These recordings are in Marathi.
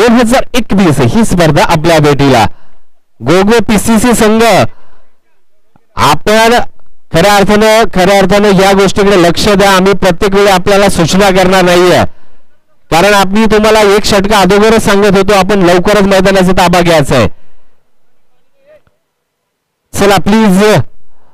2021 ही स्पर्धा आपल्या भेटीला. गोगो पीसीसी संघ, आपण खऱ्या अर्थानं या गोष्टीकडे लक्ष द्या. आम्ही प्रत्येक वेळी आपल्याला सूचना करणार नाहीये, कारण आम्ही तुम्हाला एक षटका अगोदरच सांगत होतो आपण लवकरच मैदानाचा ताबा घ्यायचा आहे. चला प्लीज.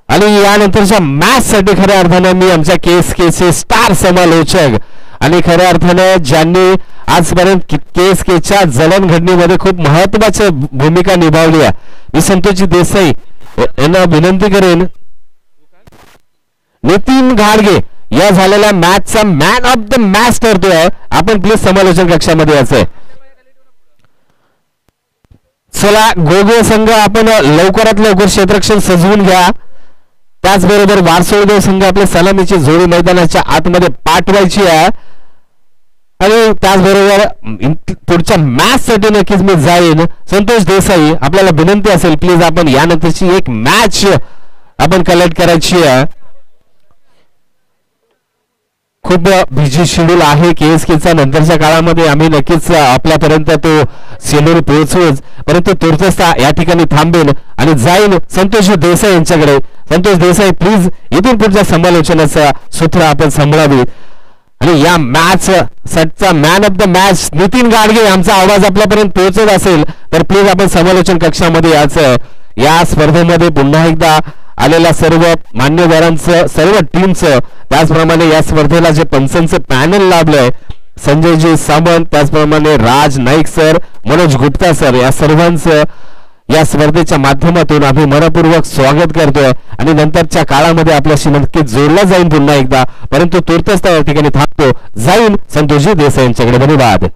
आणि यानंतरच्या मॅच साठी खऱ्या अर्थानं मी आमच्या केएसकेचे स्टार समालोचक आणि खऱ्या अर्थानं ज्यांनी आजपर्यंत केएसकेच्या जडणघडणीमध्ये खूप महत्वाची भूमिका निभावली आहे, मी संतोषजी देसाई यांना विनंती करेन. नितीन घाडगे या झालेल्या मॅचचा मॅन ऑफ द मॅच ठरतोय. आपण प्लीज समालोचन कक्षामध्ये यायचंय. चला गोगो संघ, आपण लवकरात लवकर क्षेत्ररक्षण सजवून घ्या. त्याचबरोबर वारसोळदेव संघ आपल्या सलामीची जोडी मैदानाच्या आतमध्ये पाठवायची आहे. आणि त्याचबरोबर पुढच्या मॅच साठी नक्कीच मी जाईन. संतोष देसाई, आपल्याला विनंती असेल प्लीज आपण यानंतरची एक मॅच आपण कलेक्ट करायची आहे. खूप बिझी शेड्यूल आहे केएसकेचा. नंतरच्या काळामध्ये आम्ही नक्कीच आपल्यापर्यंत तो शेड्यूल पोहोचवूच, परंतु तुर्तच या ठिकाणी थांबेन आणि जाईन संतोष देसाई यांच्याकडे. संतोष देसाई प्लीज इथून पुढच्या समालोचनाचा सूत्र आपण सांभाळावी. आणि या मॅच सटचा man of the match Nitin Gadge यांचा आवाज आपल्यापर्यंत पोहोचत असेल तर प्लीज आपण समालोचन कक्षामध्ये यायचं. या स्पर्धेमध्ये पुन्हा एकदा आलेल्या सर्व मान्यवरांचं, सर्व टीमचं, त्याचप्रमाणे या स्पर्धेला जे पंचांचं पॅनल लाभलंय, संजयजी सामंत, त्याचप्रमाणे राज नाईक सर, मनोज गुप्ता सर, या सर्वांचं या स्पर्धेच्या माध्यमातून आम्ही मनपूर्वक स्वागत करतोय. आणि नंतरच्या काळामध्ये आपल्याशी नक्कीच जोडला जाईन पुन्हा एकदा, परंतु तुर्तच त्या ठिकाणी थांबतो. जाईन संतोषजी देसाई यांच्याकडे. धन्यवाद.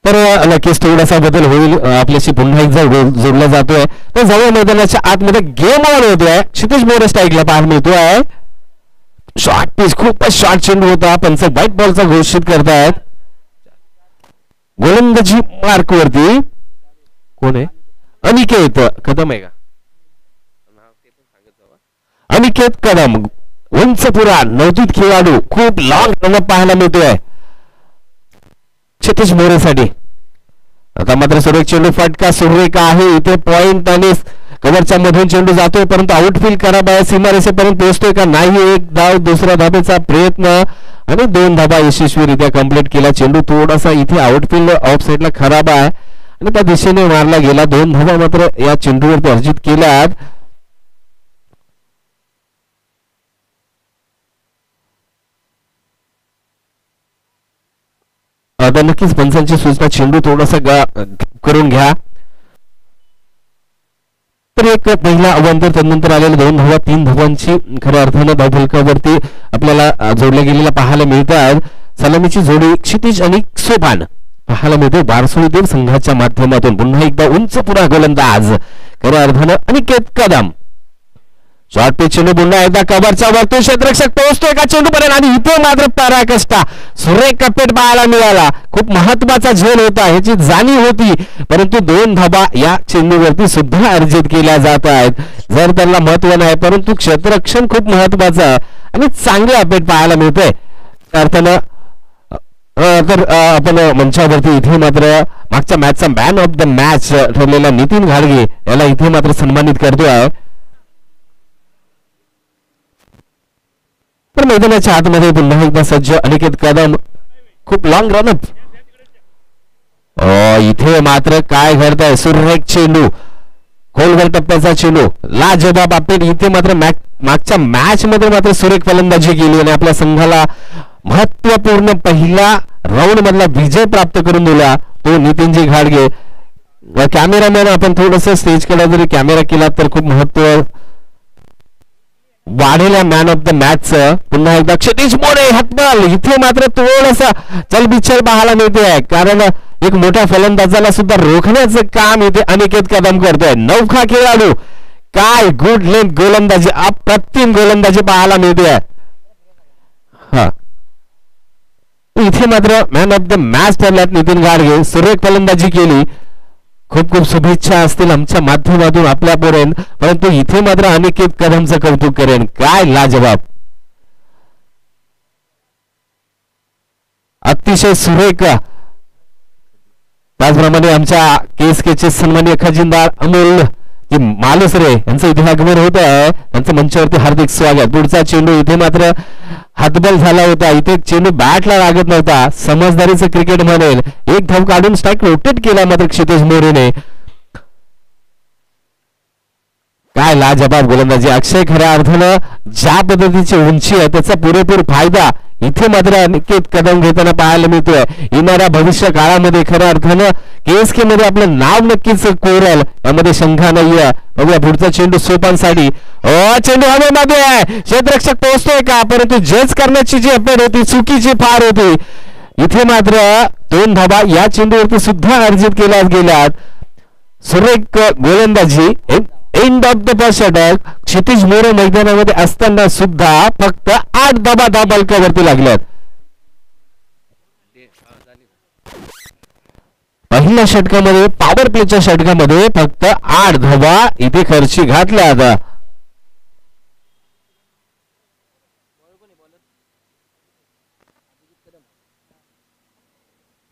तर नक्कीच थोडासा बदल होईल. आपल्याशी पुन्हा एकदा जोडला जातोय. तर जवळ मैदानाच्या आतमध्ये गेम ऑन होतोय. क्षितिज मोरे स्ट्राईकला पाहायला मिळतोय. शॉर्ट पिच, खूपच शॉर्ट चेंडू होता. पंच व्हाईट बॉलचा घोषित करतायत. गोलंदाजी मार्क वरती कोण आहे? अनिकेत कदम आहे का? अनिकेत कदम, उंच पुरा नवतीत खेळाडू, खूप लॉंग रन पाहायला मिळतोय क्षितिज मोरेसाठी. आता मात्र सुरेख चेंडू फटका सुरेख आहे. इथे पॉइंट आणि कव्हरच्या मधून चेंडू जातोय, परंतु आउटफील्ड खराब आहे. सीमारेषेपर्यंत पोहोचतोय का नाही? एक धाव, दुसऱ्या धाबेचा प्रयत्न आणि 2 धाबा यशस्वीरित्या कंप्लीट केला. चेंडू थोडासा इथे आउटफील्ड ऑफ साइडला खराब आहे आणि त्या दिशेने मारला गेला. 2 धाबा मात्र या चेंडूवरती अर्जित केल्यात. आता नक्कीच पंचांची सूचना, चेंडू थोडासा करून घ्या. तर एक पहिला अवांतर, त्यानंतर आलेल्या 2 धावा, 3 धावांची खऱ्या अर्थानं धावफलकावरती आपल्याला जोडल्या गेलेल्या पाहायला मिळतात. सलामीची जोडी क्षितिज आणि सोपान पाहायला मिळते वारसोळदेव संघाच्या माध्यमातून. पुन्हा एकदा उंच पुरा गोलंदाज खऱ्या अर्थानं अनिकेत कदम. शॉर्ट पिच चेंडू पुन्हा एकदा कव्हरच्या वरती क्षेत्ररक्षक पोहोचतोय का चेंडूपर्यंत? आणि इथे मात्र पराकष्टा सुरेख पेट पाहायला मिळाला. खूप महत्वाचा झेल होता, ह्याची जाणीव होती, परंतु 2 धाबा या चेंडूवरती सुद्धा अर्जित केल्या जात आहेत. जर त्यांना महत्व नाही, परंतु क्षेत्ररक्षण खूप महत्वाचं आहे आणि चांगले अपडेट पाहायला मिळते. अर्थानं तर आपण मंचावरती इथे मात्र मागच्या मॅचचा मॅन ऑफ द मॅच ठरलेला नितीन घाडगे याला इथे मात्र सन्मानित करतोय. तर मैदानाच्या आतमध्ये पुन्हा एकदा सज्ज अनिकेत कदम. खूप लॉंग रनअप. इथे मात्र काय घडतंय, सुरेख चेंडू, खोलवर टप्प्याचा चेंडू, लाजवाब अपडेट. इथे मात्र मागच्या मॅच मध्ये मात्र सुरेख फलंदाजी केली आणि आपल्या संघाला महत्वपूर्ण पहिला राऊंड मधला विजय प्राप्त करून दिला तो नितीनजी घाडगे. कॅमेरामॅन आपण थोडस स्टेज कडे जरी कॅमेरा केला तर खूप महत्व वाढेल मॅन ऑफ द मॅच. पुन्हा एकदा क्षितिज मोरे हातबल. इथे मात्र थोडासा चलबिचल पाहायला मिळते आहे, कारण एक मोठ्या फलंदाजाला सुद्धा रोखण्याचं काम इथे अनिकेत कदम करतोय. नौखा खेळाडू, काय गुड लेंथ गोलंदाजी, अप्रतिम गोलंदाजी पाहायला मिळते आहे. हा, इथे मात्र मॅन ऑफ द मॅच ठरल्यात नितीन घाडगे. सुरेख फलंदाजी केली. खूप खूप शुभेच्छा असतील आमच्या माध्यमातून आपल्यापर्यंत, परंतु इथे मात्र अनिकेत कदमचं कौतुक करेन. काय लाजवाब, अतिशय सुरेख. त्याचप्रमाणे आमच्या केएसकेचे सन्माननीय खजिनदार अमोल मालुसरे यांचं इथे आगमन होत आहे, त्यांचं मंचावरती हार्दिक स्वागत. पुढचा चेंडू इथे मात्र हातबल झाला होता. इथे चेंडू बॅटला लागत नव्हता, समजदारीचं क्रिकेट म्हणेल. एक धाव काढून स्ट्राईक रोटेट केला मात्र क्षितिज मोरेने. काय लाजवाब गोलंदाजी. अक्षय खऱ्या अर्थानं ज्या पद्धतीची उंची आहे त्याचा पुरेपूर फायदा इथे मात्र अनिकेत कदम घेताना पाहायला मिळतोय. येणाऱ्या भविष्य काळामध्ये खऱ्या अर्थानं केएसके मध्ये आपलं नाव नक्कीच कोरल, यामध्ये शंका नाहीये. बघूया पुढचा चेंडू सोपानसाठी. चेंडू हवेमध्ये आहे, क्षेत्ररक्षक पोहोचतोय का, परंतु जज करण्याची जी अपडेट होती चुकीची फार होती. इथे मात्र 2 धावा या चेंडूवरती सुद्धा अर्जित केल्या गेल्यात. सुरेख गोलंदाजी. एंड ऑफ द फर्स्ट षटक. क्षितिज मोरे मैदानामध्ये असताना सुद्धा फक्त 8 धावा धावफलकावरती लागल्यात. पहिल्या षटकामध्ये, पॉवर प्लेच्या षटकामध्ये फक्त 8 धावा इथे खर्ची घातल्यात.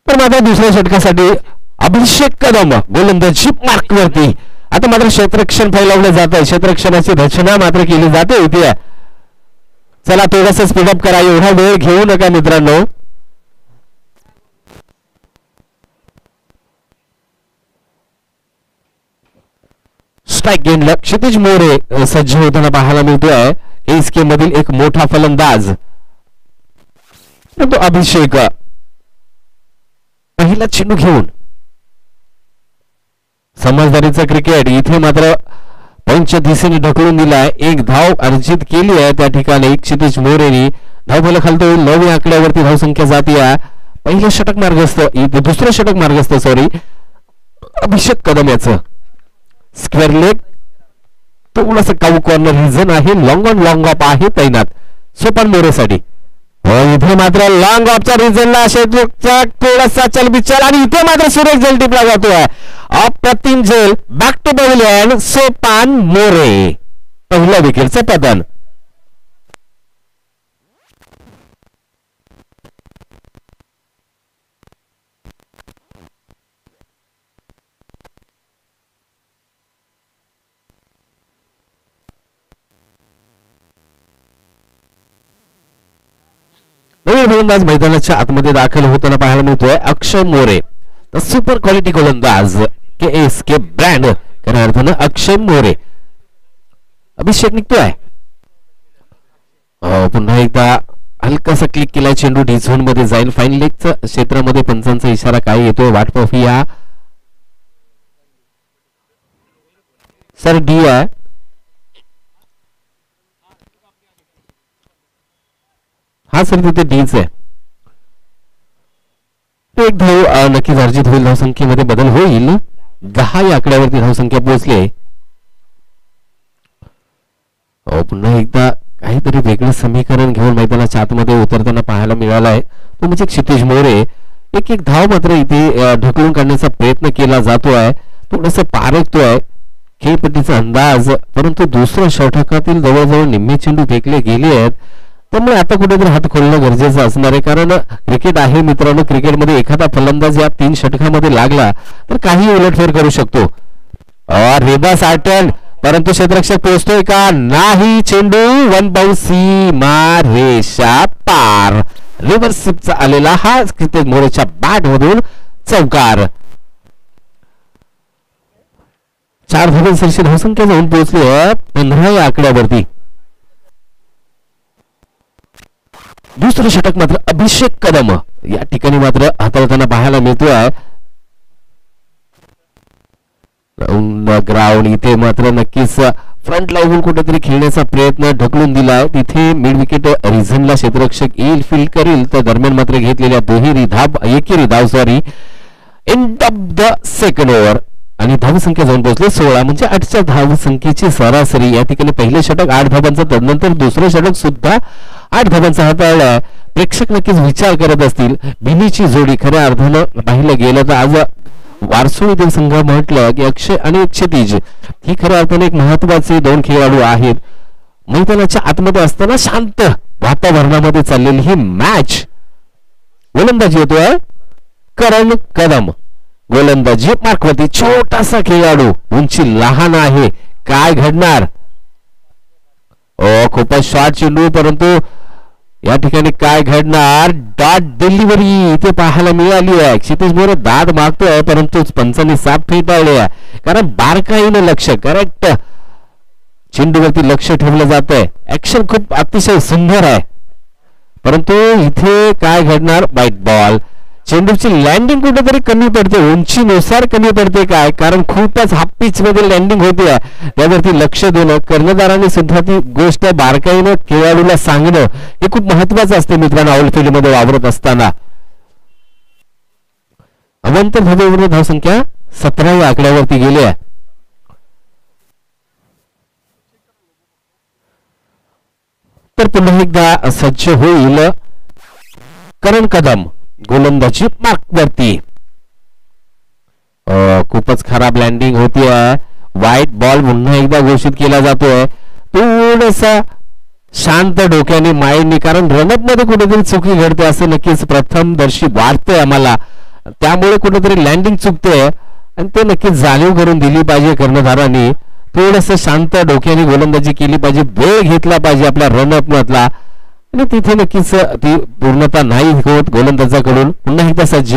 तर मात्र दुसऱ्या षटकासाठी अभिषेक कदम गोलंदाजी मार्कवरती. आता मात्र क्षेत्ररक्षण फैलावलं जात आहे, क्षेत्ररक्षणाची रचना मात्र केली जाते इथे. चला थोडंसं स्पीडअप करा, एवढा वेळ घेऊ नका मित्रांनो. स्ट्राईक गेंडला क्षितिज मोरे सज्ज होताना पाहायला मिळतोय. केएसके मधील एक मोठा फलंदाज तो अभिषेक. पहिला चेंडू घेऊन समजदारीचं क्रिकेट. इथे मात्र पंच दिशेने ढकलून दिलाय, एक धाव अर्जित केली आहे त्या ठिकाणी क्षितिज मोरेनी. धावफलक खालतो 9 आकड्यावरती धावसंख्या जाती आहे. पहिलं षटक मार्गस्थ, दुसरं षटक मार्गस्थ सॉरी अभिषेक कदम याचं. स्क्वेअर लेग थोडंसं काऊ कॉर्नर रिझन आहे, लॉंग ऑन लॉंग ऑफ आहे तैनात सोपान मोरेसाठी. इथे मात्र लॉंग ऑफच्या रिझनला थोडासा चलबिचल आणि इथे मात्र सुरेख झेल टिपला जातोय. अप्रतिम झेल. Back to pavilion Sopan More. पहिल्या विकेटचं पतन. नवीन गोलंदाज मैदानाच्या आतमध्ये दाखल होताना पाहायला मिळतोय अक्षय मोरे. सुपर क्वालिटी गोलंदाज केएसके ब्रँड खऱ्या अर्थानं अक्षय मोरे. अभिषेक निघतोय. पुन्हा एकदा हलकासा क्लिक केलाय चेंडू डी झोन मध्ये जाईल. फाईन लेगच्या क्षेत्रामध्ये पंचांचा इशारा काय येतोय वाट पाहूया. सर डी आहे. हा सर तिथे डीच आहे. एक धाव नक्कीच अर्जित होईल. धावसंख्येमध्ये बदल होईल. 10 या आकड्यावरती धावसंख्या पोहोचले. पुन्हा एकदा काहीतरी वेगळं समीकरण घेऊन मैदानाच्या आतमध्ये उतरताना पाहायला मिळाला आहे तो म्हणजे क्षितिज मोरे. एक धाव मात्र इथे ढकलून काढण्याचा प्रयत्न केला जातोय. थोडंसं पारखतोय खेळपट्टीचा अंदाज, परंतु दुसऱ्या षटकातील जवळजवळ निम्मे चेंडू फेकले गेले आहेत. त्यामुळे आता कुठेतरी हात खोलणं गरजेचं असणार आहे, कारण क्रिकेट आहे मित्रांनो. क्रिकेटमध्ये एखादा फलंदाज या 3 षटकामध्ये लागला तर काही उलटफेर करू शकतो. रेबा अटेम्प्ट, परंतु क्षेत्ररक्षक पोहोचतोय का नाही. चेंडू 1 बाउंस सीमा रेषा पार. रिव्हर्स स्वीपचा आलेला हा क्षितिज मोरेच्या बॅट मधून चौकार. 4 धावांची धावसंख्या जाऊन पोहोचली आहे 15 या आकड्यावरती. दुसरं षटक मात्र अभिषेक कदम या ठिकाणी मात्र हाताळताना पाहायला मिळतोय. ग्राउंड इथे मात्र नक्कीच फ्रंट लावून कुठेतरी खेळण्याचा प्रयत्न ढकलून दिलाय. तिथे मिड विकेट रिझनला क्षेत्ररक्षक येईल फील्ड करेल तर दरम्यान मात्र घेतलेल्या एकेरी धाव end of the second over आणि धावसंख्या जाऊन पोहोचले 16 म्हणजे 8च्या धावसंख्येची सरासरी. या ठिकाणी पहिले षटक 8 धावांचं तदनंतर दुसरं षटक सुद्धा 8 धावांचा हाताळलाय. प्रेक्षक नक्कीच विचार करत असतील बिनीची जोडी खऱ्या अर्थानं पाहिलं गेलं तर आज वारसोळी संघ म्हटलं की अक्षय आणि क्षितिज ही खऱ्या अर्थाने एक महत्वाचे 2 खेळाडू आहेत. मैदानाच्या आतमध्ये असताना शांत वातावरणामध्ये चाललेली ही मॅच. गोलंदाजी होतोय करण कदम. गोलंदाजी मार्कवरती छोटासा खेळाडू, उंची लहान आहे. काय घडणार? खूपच शॉर्ट चेंडू परंतु या ठिकाणी काय घडणार? डॉट डिलिव्हरी इथे पाहायला मिळाली आहे. क्षितिज मोरे दाद मागतोय परंतु पंचांनी साफ फेटाळले आहे कारण बारकाईने लक्ष करेक्ट चेंडूवरती लक्ष ठेवलं जात आहे. ऍक्शन खूप अतिशय सुंदर आहे परंतु इथे काय घडणार? White ball. चेंडूची लँडिंग कुठेतरी कमी पडते, उंचीनुसार कमी पडते. काय कारण खूपच हाफ पिच मध्ये लँडिंग होते त्यावरती लक्ष देणं कर्णधारांनी सुद्धा ती गोष्ट बारकाईनं खेळाडूला सांगणं हे खूप महत्वाचं असते मित्रांनो आउटफील्ड मध्ये वावरत असताना. अवंतर धावेवर धावसंख्या 17 या आकड्यावरती गेली आहे. तर पुन्हा एकदा सज्ज होईल करण कदम. गोलंदाजी मार्कवरती खूपच खराब लँडिंग होती आहे. व्हाईट बॉल पुन्हा एकदा घोषित केला जातोय. थोडसा शांत डोक्याने माइंडने कारण रनअप मध्ये कुठेतरी चुकी घडते असं नक्कीच प्रथमदर्शी वाटतंय आम्हाला. त्यामुळे कुठेतरी लँडिंग चुकते आणि ते नक्कीच जाणीव करून दिली पाहिजे कर्णधारांनी. थोडस शांत डोक्याने गोलंदाजी केली पाहिजे, वेळ घेतला पाहिजे आपल्या रनअप मधला आणि तिथे नक्कीच ती पूर्णता नाही होत गोलंदाजाकडून. पुन्हा एकदा सज्ज.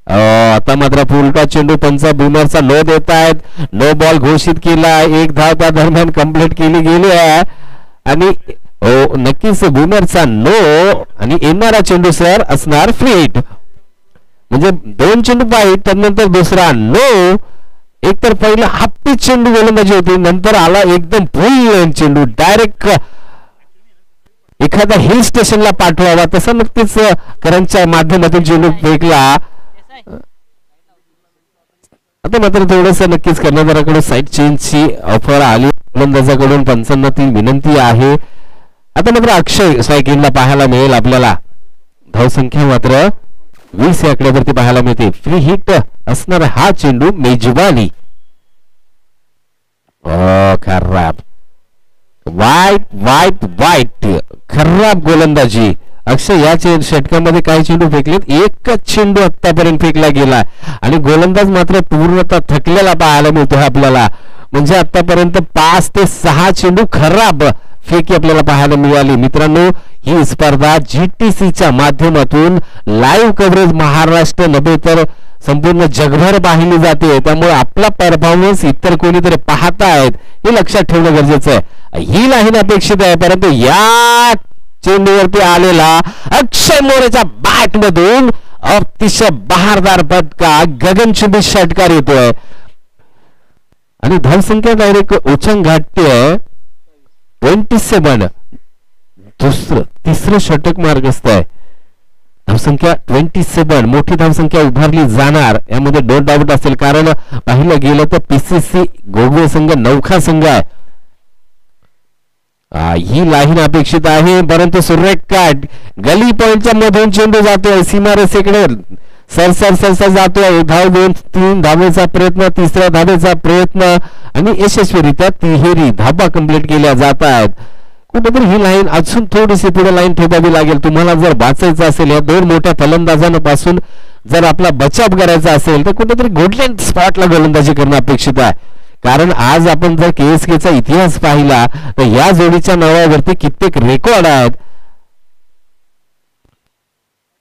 आता मात्र फुलटा चेंडू पंच बुमरचा नो देत आहेत. नो बॉल घोषित केला. 1 धाव त्या दरम्यान कंप्लीट केली गेली आहे आणि नक्कीच बुमरचा नो आणि येणारा चेंडू सर असणार फ्रीट म्हणजे 2 चेंडू पाहिजे त्यानंतर दुसरा नो. एक तर पहिला हाफ पिच चेंडू गोलंदाजी होती नंतर आला एकदम फुल चेंडू डायरेक्ट एखाद्या हिल स्टेशनला पाठवावा तसा नक्कीच करणच्या माध्यमातून चेंडू फेकला. आता मात्र थोडस नक्कीच कर्णधाराकडून साईड चेंजची ऑफर आली गोलंदाजाकडून. पंचांना ती विनंती आहे. आता मात्र अक्षय स्ट्रायकिंगला पाहायला मिळेल आपल्याला. धावसंख्या मात्र 20 या आकड्यावरती पाहायला मिळते. फ्री हिट असणार हा चेंडू मेजवानी. खराब वाईट वाईट वाईट खराब गोलंदाजी. अक्षय या षटकामध्ये काही चेंडू फेकलेत. एकच चेंडू आतापर्यंत फेकला गेला आणि गोलंदाज मात्र पूर्णतः थकलेला पाहायला मिळतो आपल्याला. म्हणजे आतापर्यंत 5 ते 6 चेंडू खराब फेकी आपल्याला पाहायला मिळाली. मित्रांनो ही स्पर्धा GTCच्या माध्यमातून लाईव्ह कव्हरेज महाराष्ट्र नव्हे तर संपूर्ण जगभर पाहिली जाते. त्यामुळे आपला परफॉर्मन्स इतर कोणीतरी पाहतायत हे लक्षात ठेवणं गरजेचं आहे. ही लाईन अपेक्षित आहे परंतु या चेंडूवरती आलेला अक्षय मोरेच्या बॅट मधून अतिशय बहारदार फटका गगनचुंबी षटकार येतोय आणि धावसंख्या डायरेक्ट उचंग गाठते 27. तिसरं षटक मार्गस्थ आहे. धावसंख्या 27 मोठी धावसंख्या उभारली जाणार यामध्ये नो डाऊट असेल कारण पाहिलं गेलं तर PCC गोगोळ संघ नौखा संघ आहे. ही लाईन अपेक्षित आहे परंतु सुरेख काट गली पॉइंटच्या मधून चेंडू जातोय सीमारेषेकडे सरसर जातोय. 1 धाव 2-3 धावेचा प्रयत्न, तिसऱ्या धावेचा प्रयत्न आणि यशस्वीरित्या तिहेरी धावा कंप्लीट केल्या जात आहेत. कुठेतरी ही लाईन अजून थोडीशी पुढे लाईन ठेवावी लागेल. तुम्हाला जर वाचायचं असेल या 2 मोठ्या फलंदाजांपासून जर आपला बचाव करायचा असेल तर कुठेतरी गोल्डन स्पॉटला गोलंदाजी करणं अपेक्षित आहे. कारण आज आपण जर KSKचा इतिहास पाहिला तर या जोडीच्या नावावरती कित्येक रेकॉर्ड आहेत.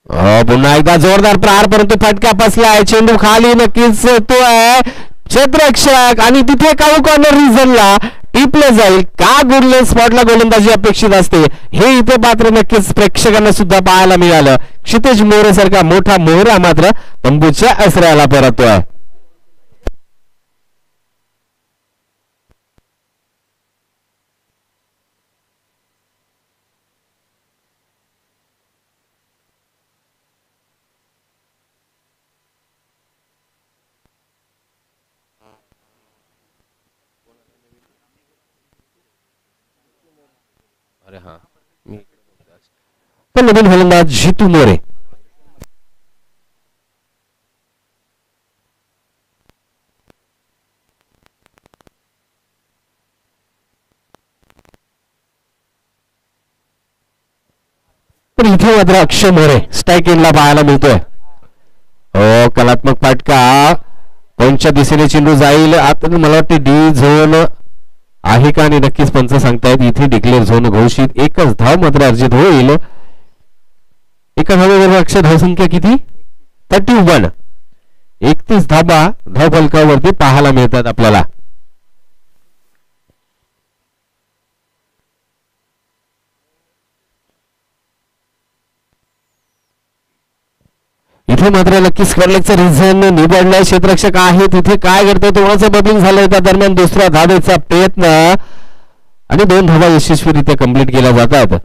पुन्हा एकदा जोरदार प्रहार, परंतु फटका बसलाय. चेंडू खाली नक्कीच तो आहे क्षेत्ररक्षक आणि तिथे काऊ कॉर्नर रिझनला टिपलं जाईल का. गुडले स्पॉटला गोलंदाजी अपेक्षित असते हे इथे मात्र नक्कीच प्रेक्षकांना सुद्धा पाहायला मिळालं. क्षितिज मोरे सारखा मोठा मोहरा मात्र तंबूच्या आश्रयाला परततोय. अरे हा पण नवीन फलंदाज जितू मोरे. पण इथे मात्र अक्षय मोरे स्ट्राईक एंडला पाहायला मिळतोय. कलात्मक फटका कोणच्या दिशेने चेंडू जाईल आता मला वाटते डी झोन आहे का आणि नक्कीच पंच सांगतायत इथे डिक्लेअर झोन घोषित. एकच धाव मात्र अर्जित होईल. एका धावेवर अक्षय धावसंख्या किती 31. 31 धाबा धावफलकावरती पाहायला मिळतात आपल्याला. इथे मात्र नक्कीच स्क्वेअरलेगचा रिझन निवडलाय. क्षेत्ररक्षक आहे तिथे काय करतोय थोडंसं बदलून झालंय. त्या दरम्यान दुसऱ्या धावेचा प्रयत्न आणि 2 धावा यशस्वीरित्या कंप्लीट केल्या जातात.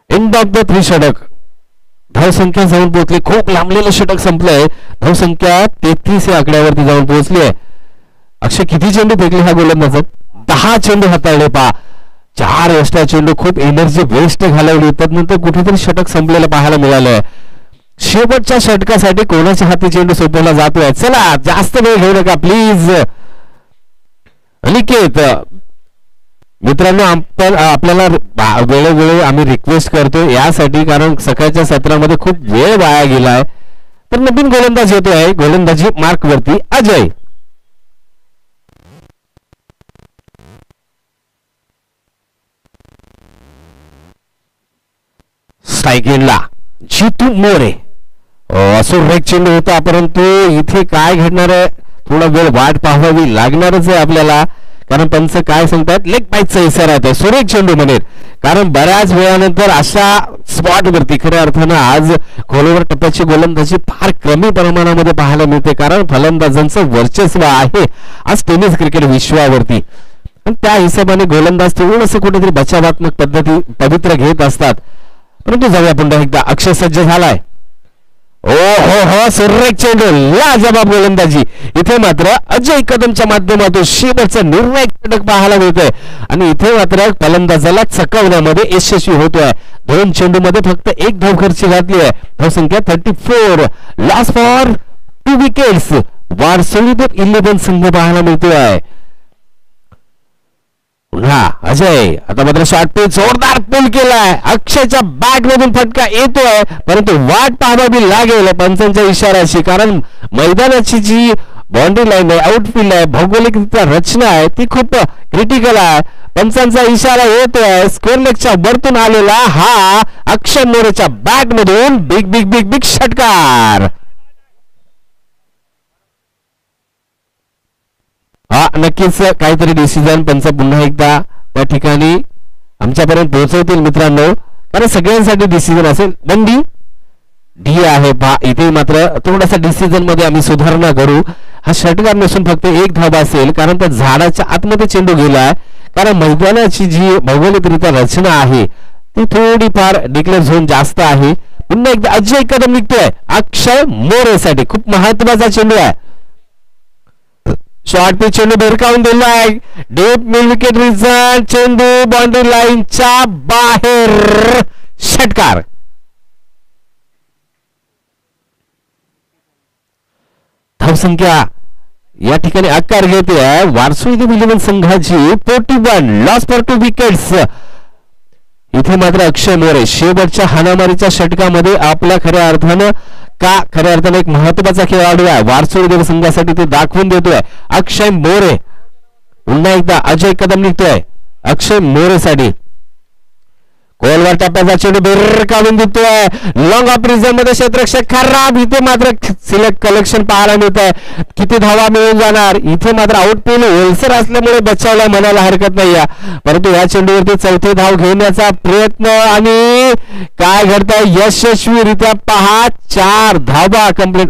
एंड ऑफ द 3 षटक. धावसंख्या जाऊन पोहोचली. खूप लांबलेलं षटक संपलंय. धावसंख्या 33 या आकड्यावरती जाऊन पोहोचली आहे. अक्षय किती चेंडू फेकले ह्या गोलंदाजात 10 चेंडू हाताळले. 4 एक्स्ट्रा चेंडू खूप एनर्जी वेस्ट घालवली. त्यानंतर कुठेतरी षटक संपलेलं पाहायला मिळालंय. शेवटच्या षटकासाठी कोणाच्या हाती चेंडू सोपवला जातोय. चला जास्त वेळ घेऊ नका प्लीज. अनिकेत मित्रांनो आपण आपल्याला वेळोवेळी आम्ही रिक्वेस्ट करतो यासाठी कारण सकाळच्या सत्रामध्ये खूप वेळ वाया गेलाय. तर नवीन गोलंदाज येतोय. गोलंदाजी मार्क वरती अजय. स्ट्राईकला जितू मोरे. असो रेक चेंडू होता परंतु इथे काय घडणार आहे थोडा वेळ वाट पाहावी लागणारच आहे आपल्याला कारण पंच काय सांगतात लेग बाईटचा इशारा आहे. सुरेख चेंडू म्हणेल कारण बऱ्याच वेळानंतर अशा स्पॉट वरती खऱ्या अर्थानं आज खोलवर टप्प्याची गोलंदाजी फार कमी प्रमाणामध्ये पाहायला मिळते कारण फलंदाजांचं वर्चस्व आहे आज टेनिस क्रिकेट विश्वावरती. त्या हिशोबाने गोलंदाज थोडंसं कुठेतरी बचावात्मक पद्धती पवित्र घेत असतात. परंतु जाऊया पुन्हा एकदा. अक्षय सज्ज झालाय. ओ हो सुरेख चेंडू लाजवाब गोलंदाजी. इथे मात्र अजय कदमच्या माध्यमातून शेवटचा निर्णायक षटक पाहायला मिळतोय आणि इथे मात्र फलंदाजाला चकवण्यामध्ये यशस्वी होतोय. 2 चेंडू मध्ये फक्त 1 धाव खर्ची घातली आहे. धावसंख्या 34. Loss for 2 wickets. वारसोली तर 11 संघ पाहायला मिळतोय. अजय आता मात्र शॉर्ट पिच जोरदार पुल केलाय. अक्षयच्या बॅट मधून फटका येतोय परंतु वाट पाहावी लागेल पंचांच्या इशाऱ्याची कारण मैदानाची जी बाउंड्री लाईन आहे आउटफील्ड आहे भौगोलिकरित्या रचना आहे ती खूप क्रिटिकल आहे. पंचांचा इशारा येतोय. स्क्वेअर लेगच्या वरतून आलेला हा अक्षय मोरेच्या बॅट मधून बिग बिग बिग बिग षटकार. हा नक्कीच काहीतरी डिसिजन पंच पुन्हा एकदा त्या ठिकाणी आमच्यापर्यंत पोहोचवतील मित्रांनो कारण सगळ्यांसाठी डिसिजन असेल. बंदी डी आहे इथे मात्र थोडासा डिसिजन मध्ये आम्ही सुधारणा करू. हा षटकार नसून फक्त 1 धाव असेल कारण त्या झाडाच्या आतमध्ये चेंडू गेलाय कारण मैदानाची जी भौगोलिकरित्या रचना आहे ती थोडीफार डिक्लेअर झोन जास्त आहे. पुन्हा एकदा अजय कदम निघतोय अक्षय मोरेसाठी. खूप महत्वाचा चेंडू आहे. शॉर्ट पिच चेंडू भिरकावून दिलाय. Deep mid wicket reason. चेंडू बाउंड्री लाईनच्या बाहेर. षटकार. धावसंख्या या ठिकाणी आकार घेते वारसोली विलियम संघाची 41. Loss for 2 wickets. इथे मात्र अक्षय मोरे शेवटच्या हाणामारीच्या षटकामध्ये आपल्या खऱ्या अर्थानं पक्का खऱ्या अर्थाने एक महत्वाचा खेळाडू आहे. वारसोळी संघासाठी ते दाखवून देतोय. अक्षय मोरे पुन्हा एकदा अजय कदम निघतोय अक्षय मोरेसाठी. गोलवर टप्प्याचा चेंडू बेर काढून देतोय. लॉंग ऑफ रिझन मध्ये क्षेत्ररक्षक खराब. इथे मात्र सिलेक्ट कलेक्शन पाहायला मिळत आहे. किती धावा मिळून जाणार. इथे मात्र आउटफील्ड ओलसर असल्यामुळे बचावला म्हणायला हरकत नाही. परंतु या चेंडूवरती चौथे धाव घेण्याचा प्रयत्न आणि काय घडतंय यशस्वीरित्या पहा 4 धावा कंप्लीट.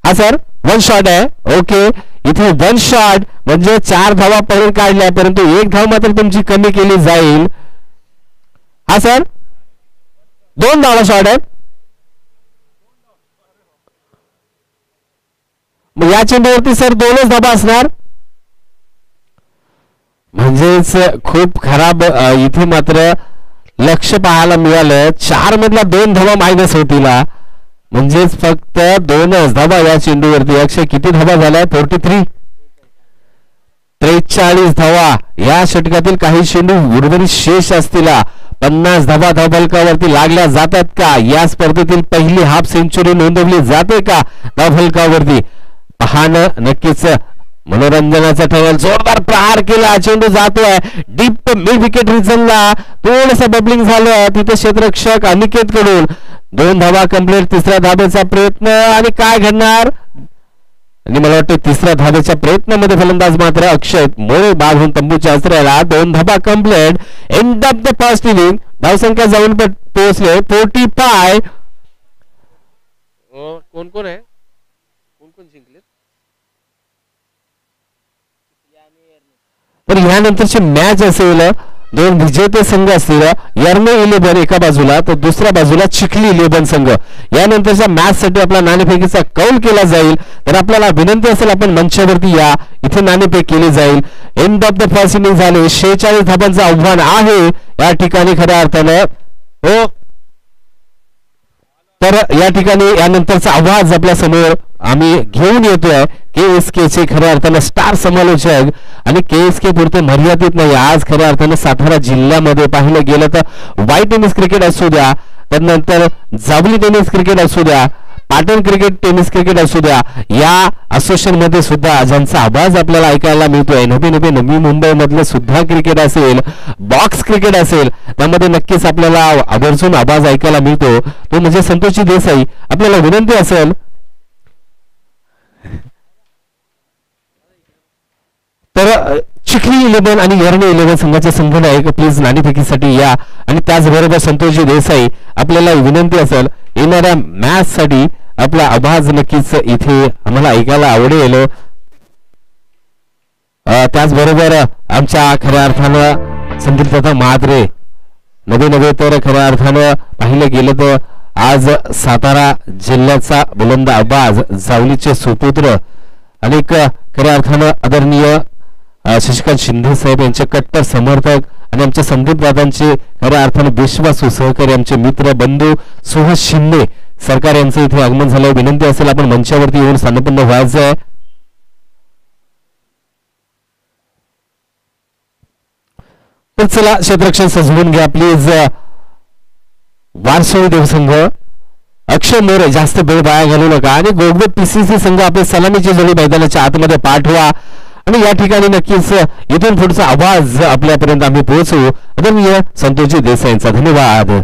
हा सर वन शॉट आहे. ओके इथे वन शॉट म्हणजे 4 धावा पळून काढल्या परंतु 1 धाव मात्र तुमची कमी केली जाईल. हा सर 2 धावा शॉट आहे. मग या चेंडूवरती सर 2च धावा असणार म्हणजेच खूप खराब. इथे मात्र लक्ष पाहायला मिळालं. 4 मधला 2 धावा मायनस होतील म्हणजेच फक्त 2च धावा या चेंडूवरती. अक्षय किती धावा झाल्या 43 43 धावा या षटकातील. काही चेंडू उर्वरित शेष असतील. 50 धावा धावफलकावरती लागल्या जातात का. या स्पर्धेतील पहिली हाफ सेंचुरी नोंदवली जाते का धावफलकावरती पाहणं नक्कीच मनोरंजनाचा ठरेल. जोरदार प्रहार केला. चेंडू जातोय डीप मिड विकेट रिजनला. थोडस बबलिंग झालं तिथे क्षेत्ररक्षक अनिकेत कडून. 2 धावा कंप्लीट. तिसऱ्या धावेचा प्रयत्न आणि काय घडणार. आणि मला वाटतं तिसऱ्या धावेच्या प्रयत्नामध्ये फलंदाज मात्र अक्षय मोरे बांधून तंबूच्या आश्रयाला. 2 धावा complete. End of the first inning. धावसंख्या जाऊन पोहोचले 45. कोण कोण आहे कोण कोण जिंकले तर यानंतरची मॅच असेल. 2 विजेते संघ असतील. यर्ने 11 एका बाजूला तर दुसऱ्या बाजूला चिखली 11 संघ. यानंतरच्या मॅच साठी आपला नाणेफेकीचा कौल केला जाईल. तर आपल्याला विनंती असेल आपण मंचावरती या. इथे नाणेफेक केली जाईल. End of the first inning झाले. 46 धावांचं आव्हान आहे या ठिकाणी खऱ्या अर्थानं. हो तर या ठिकाणी यानंतरचा आवाज आपल्या समोर आम्ही घेऊन येतोय KSK चे खऱ्या अर्थानं स्टार समालोचक. आणि KSK पुरते मर्यादित नाही. आज खऱ्या अर्थानं सातारा जिल्ह्यामध्ये पाहिलं गेलं तर वाईट टेनिस क्रिकेट असू द्या त्यानंतर जावली टेनिस क्रिकेट असू द्या पाटण क्रिकेट टेनिस क्रिकेट असू द्या या असोसिएशन मध्ये सुद्धा ज्यांचा आवाज आपल्याला ऐकायला मिळतोय. नवी मुंबई मधलं सुद्धा क्रिकेट असेल बॉक्स क्रिकेट असेल त्यामध्ये नक्कीच आपल्याला आवर्जून आवाज ऐकायला मिळतो. तो म्हणजे संतोषजी देसाई. आपल्याला विनंती असेल तर चिखली 11 आणि यर्ने 11 संघाचे संघनायक प्लीज नाणेफेकीसाठी या. आणि त्याचबरोबर संतोषजी देसाई आपल्याला विनंती असेल येणाऱ्या मॅच साठी आपला आवाज नक्कीच इथे आम्हाला ऐकायला आवडेल. त्याचबरोबर आमच्या खऱ्या अर्थानं संदीप दादा महात्रे नवे तर खऱ्या अर्थानं पाहिलं गेलं तर आज सातारा जिल्ह्याचा बुलंद आवाज जावलीचे सुपुत्र आणि खऱ्या अर्थानं आदरणीय शशिकांत शिंदे साहेब यांचे कट्टर समर्थक आणि आमच्या संदीप दादांचे खऱ्या अर्थाने विश्वासू सहकारी आमचे मित्र बंधू सुहास शिंदे सरकार यांचं इथे आगमन झालं. विनंती असेल आपण मंचावरती येऊन स्थानपन्न व्हायचं आहे. तर चला क्षेत्ररक्षण सजवून घ्या प्लीज. वारसोळी देवसंघ अक्षय मोरे जास्त वेळ वाया घालू नका. आणि गोगवे PCC संघ आपले सलामीची जोडी मैदानाच्या आतमध्ये पाठवा. आणि या ठिकाणी नक्कीच इथून पुढचा आवाज आपल्यापर्यंत आम्ही पोहोचवू. आदरणीय संतोषजी देसाई यांचा धन्यवाद.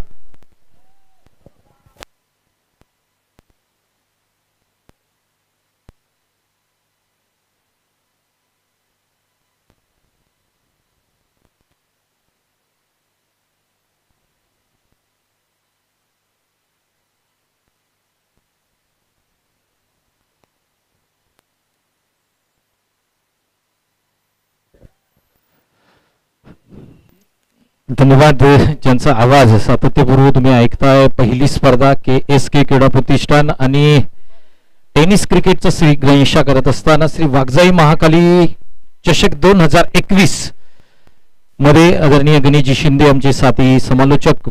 धन्यवाद. ज्यांचा आवाज सातत्यपूर्व तुम्ही ऐकताय. पहिली स्पर्धा KSK क्रीडा प्रतिष्ठान आणि टेनिस क्रिकेटचा श्री गणेशा करत असताना श्री वाघजाई महाकाली चषक 2021 मध्ये आदरणीय गणेशजी शिंदे आमचे साथी समालोचक.